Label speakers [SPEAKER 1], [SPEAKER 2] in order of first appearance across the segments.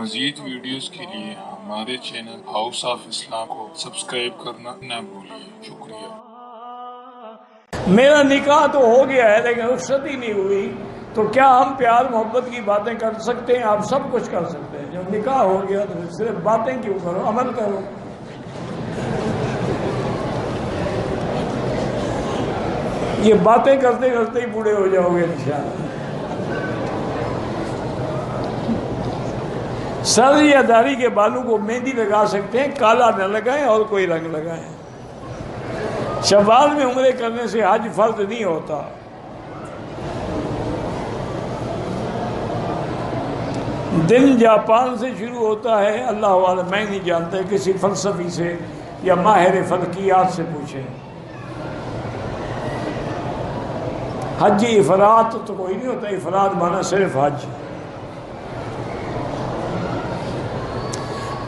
[SPEAKER 1] مزید ویڈیوز کے لیے ہمارے چینل ہاؤس آف اسلام کو سبسکرائب کرنا نہ بھولیے۔ شکریہ۔
[SPEAKER 2] میرا نکاح تو ہو گیا ہے لیکن رخصت ہی نہیں ہوئی، تو کیا ہم پیار محبت کی باتیں کر سکتے ہیں؟ آپ سب کچھ کر سکتے ہیں۔ جب نکاح ہو گیا تو صرف باتیں کیوں کرو، عمل کرو۔ یہ باتیں کرتے کرتے ہی بوڑھے ہو جاؤ گے انشاءاللہ۔ سر یا داڑھی کے بالوں کو مہندی لگا سکتے ہیں، کالا نہ لگائیں اور کوئی رنگ لگائیں۔ شوال میں عمرے کرنے سے حج فرض نہیں ہوتا۔ دن جاپان سے شروع ہوتا ہے، اللہ عالم، میں نہیں جانتا، کسی فلسفی سے یا ماہر فلکیات سے پوچھیں۔ حج افراد تو کوئی نہیں ہوتا، افراد مانا صرف حج۔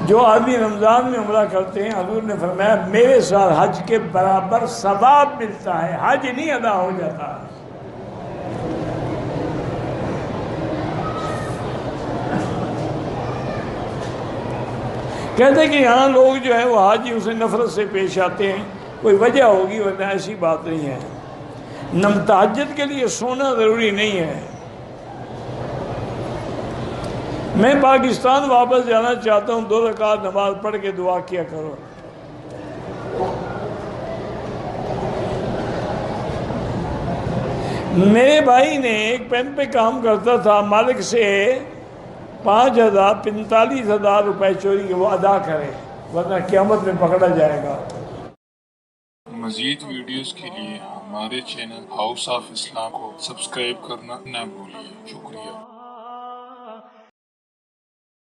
[SPEAKER 2] جو آدمی رمضان میں عمرہ کرتے ہیں، حضور نے فرمایا میرے ساتھ حج کے برابر ثواب ملتا ہے، حج نہیں ادا ہو جاتا۔ کہتے ہیں کہ یہاں لوگ جو ہیں وہ حاجیوں سے نفرت سے پیش آتے ہیں، کوئی وجہ ہوگی، ورنہ ایسی بات نہیں ہے۔ تہجد کے لیے سونا ضروری نہیں ہے۔ میں پاکستان واپس جانا چاہتا ہوں، 2 رکعت نماز پڑھ کے دعا کیا کرو۔ میرے بھائی نے ایک پین پہ کام کرتا تھا، مالک سے 45,000 روپے چوری کے وہ ادا کرے، ورنہ قیامت میں پکڑا جائے گا۔
[SPEAKER 1] مزید ویڈیوز کے لیے ہمارے چینل ہاؤس آف اسلام کو سبسکرائب کرنا نہ بھولیے۔ شکریہ۔